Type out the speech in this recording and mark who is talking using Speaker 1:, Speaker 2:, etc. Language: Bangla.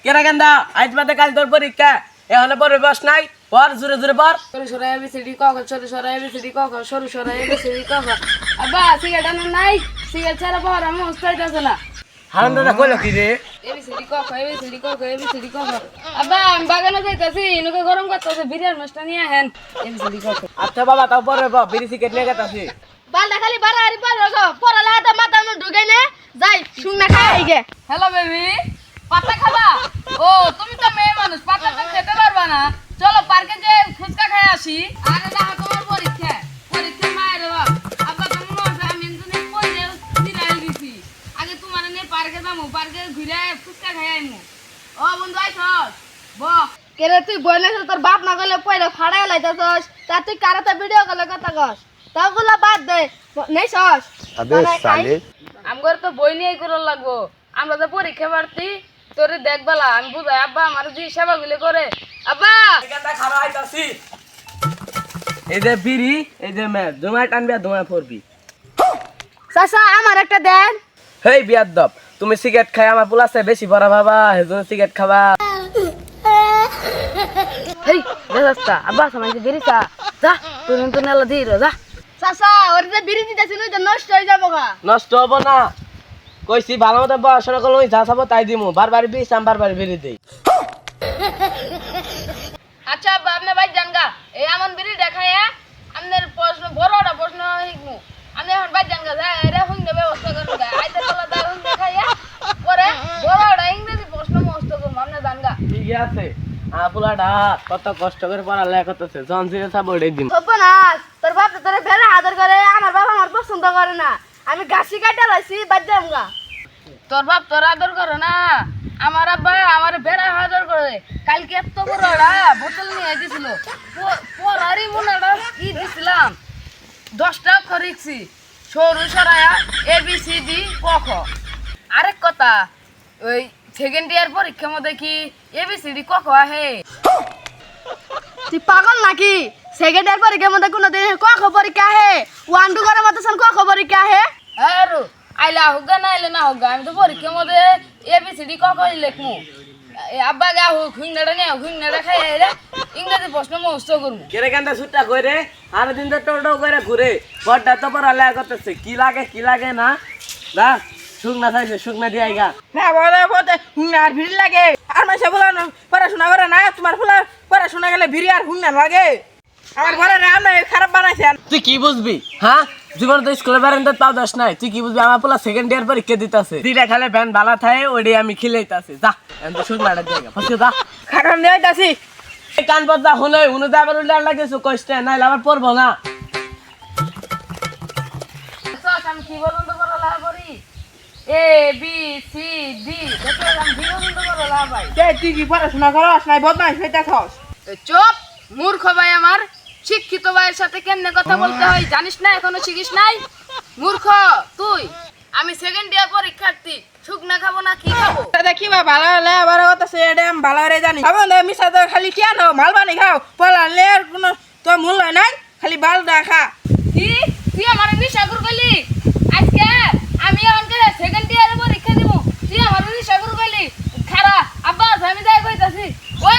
Speaker 1: কেনা কেন্দা আজ বাদে কাল তোর পরীক্ষা এখানে পড়বে বস নাই পর জোরে জোরে পর
Speaker 2: সরু সরা এবিসিডি ক খ সরু সরা এবিসিডি ক খ সরু সরা এবিসিডি ক খ আব্বা সিগারেট আনো নাই সিগারেট ছাড়া পর আমি হস্তাইতাছে না
Speaker 1: হারাম দাদা কইলো কি রে
Speaker 2: এবিসিডি ক খ এবিসিডি ক খ এবিসিডি ক খ আব্বা আমি বাগানে যাইতাছি ইনুকে গরম করতেছে বিরিয়ার মাছটা নিয়ে আহেন এবিসিডি ক খ
Speaker 1: আচ্ছা বাবা তাও পরে বা বিড়ি সিগারেট নিয়ে গেতাছি
Speaker 3: বালটা খালি বাড়াড়ি পার রাখো পড়ালে হাতে মাথা মু ঢুকে নে যাই শুন না খাই গে
Speaker 2: হ্যালো বেবি পাতা খাবা ও তুমি তো মেয়ে মানুষ পাতা তো খেতে পারবা না চলো পার্কে যে ফুচকা খাই আসি আরে না তোমার পরীক্ষা পরীক্ষা মায়ের বাপ আব্বা কেমন আছে আমি ইন্টারনেট পড়ে দিলাই দিছি আগে তোমার নিয়ে পার্কে যাবো পার্কে ঘুরে ফুচকা খাই আইমু ও বন্ধু আইছস বহ
Speaker 3: কেরে তুই বইলে তোর বাপ না গলে পয়রা ফাড়াই লাইতাছস তা তুই কারাতে ভিডিও কলে কথা কস তাগুলা বাদ দে নেই সস
Speaker 4: अबे साले
Speaker 2: আমগর তো বই নিয়েই করার লাগবো আমরা তো পরীক্ষা পারতি তোরে দেখবালা আমি বুঝাই আব্বা আমার যে সেবা গুলো করে আব্বা
Speaker 1: কেন্দা খারা আইতাছি এই যে বিড়ি এই যে মে দুমায় টানবি আর দুমায় পড়বি
Speaker 3: চাচা আমার একটা দেন
Speaker 1: হেই বিয়াদব তুমি সিগারেট খাই আমার পোলাছে বেশি পড়া বাবা হেজন সিগারেট খাবা
Speaker 2: হেই দাদা আব্বা সমাজে বেরিসা যা তুই তো নেলা দিই যা
Speaker 3: চাচা ওর যে বিড়ি দিতেছি নই তো নষ্ট হয়ে যাবো গা
Speaker 1: নষ্ট হবো না কইছি ভালো মতো পড়াশোনা করলে যা চাবো তাই দিমু বারবার বিষ আমি বারবার বেরিয়ে দেই
Speaker 2: আচ্ছা আব্বা আপনি ভাই জানগা এই আমন বিড়ি দেখায় আমাদের প্রশ্ন বড়টা প্রশ্ন হিকমু আমি এখন ভাই জানগা যা এরা হুঙ্গে ব্যবস্থা করুন গা আইতে চলা দা হুঙ্গে দেখায় পরে বড়টা ইংরেজি প্রশ্ন মস্ত করুন আপনি জানগা
Speaker 1: ঠিক আছে পোলাটা কত কষ্ট করে পড়ালেখা করতেছে জন সিরে চাবো ওটাই দিম
Speaker 3: সর্বনাশ তোর বাপ তো তোরে ভেড়া আদর করে আমার বাবা আমার পছন্দ করে না আমি গাছি কাটা লাইছি বাদ দাম গা
Speaker 2: তোর বাপ তোর আদর করে না আমার আব্বা আমার বেড়া আদর করে কালকে এত বড়টা বোতল নিয়ে দিছিল পরারি মুনাটা কি দিছিলাম 10টা খরিকছি সরু সরায়া ABCD ক খ আরেক কথা ওই সেকেন্ড ইয়ার পরীক্ষার মধ্যে কি ABCD ক খ আহে
Speaker 3: তুই পাগল নাকি সেকেন্ডের পরীক্ষার মধ্যে কোনো দিন ক খ পরীক্ষা আহে 1 2 করে মতো ক খ পরীক্ষা আহে
Speaker 2: আরো আইলা হোক না আইলে না হোক আমি তো পরীক্ষার মধ্যে ABCD ক খ লিখমু আব্বা গা হোক হুইনাটা নিয়ে হুইনাটা খাই রে ইংরেজি প্রশ্ন মুখস্থ করমু
Speaker 1: কেরে কেন্দা ছুটটা কইরে আর দিন তো টোটো করে ঘুরে বড়টা তো পড়ালেখা করতেছে কি লাগে না না শুকনা চাইছে শুকনা দিয়ে আইগা
Speaker 5: না বলে বলতে হুঙ্গার ভিড় লাগে আর মাসে বলে পড়াশোনা করে না তোমার ফুলা পড়াশোনা গেলে ভিড় আর হুঙ্গার লাগে আমার ঘরে আমরা খারাপ বানাইছেন
Speaker 1: তুই কি বুঝবি হ্যাঁ জীবন তো স্কুলে বারেন্দার তাও দোষ নাই তুই কি বুঝবি আমার পোলা সেকেন্ড ইয়ার পরীক্ষা দিতেছে দুইটা খালে ব্যান ভালো থাকে ওইটাই আমি খিলাইতাছি যা এখন তো শুকনাটা দিয়ে ফাঁসে যা
Speaker 5: খারাপ নিয়ে যাচ্ছি
Speaker 1: এই কান পর্দা হলে উনি তো আবার উল্লে লাগেছো কষ্টে নাইলে আবার পড়বো না
Speaker 2: আমি কি বলুন তো করলা করি A B C D দেখো আমি কি বলুন তো করলা ভাই
Speaker 5: তুই কি পড়াশোনা করস নাই বদমাইশ হইতাছস
Speaker 2: চুপ মূর্খ ভাই আমার শিক্ষিত ভাইয়ের সাথে কেমনে কথা বলতে হয় জানিস না এখনো শিখিস নাই মূর্খ তুই আমি সেকেন্ড ইয়ার পরীক্ষার্থী শুকনা খাবো না কি খাবো
Speaker 5: দেখি বা ভালো হলে আবার হতাছে এটা আমি ভালো করে জানি খাবো না মিশা তো খালি কেন মাল বানি খাও পড়ালে আর কোনো তো মূল্য নাই খালি বাল খা
Speaker 2: কি তুই আমার নিশাগুর কইলি আজকে আমি আমাকে সেকেন্ড ইয়ারে পরীক্ষা দিব তুই আমার নিশাগুর কইলি খারা আব্বা আমি যাই কইতাছি ওই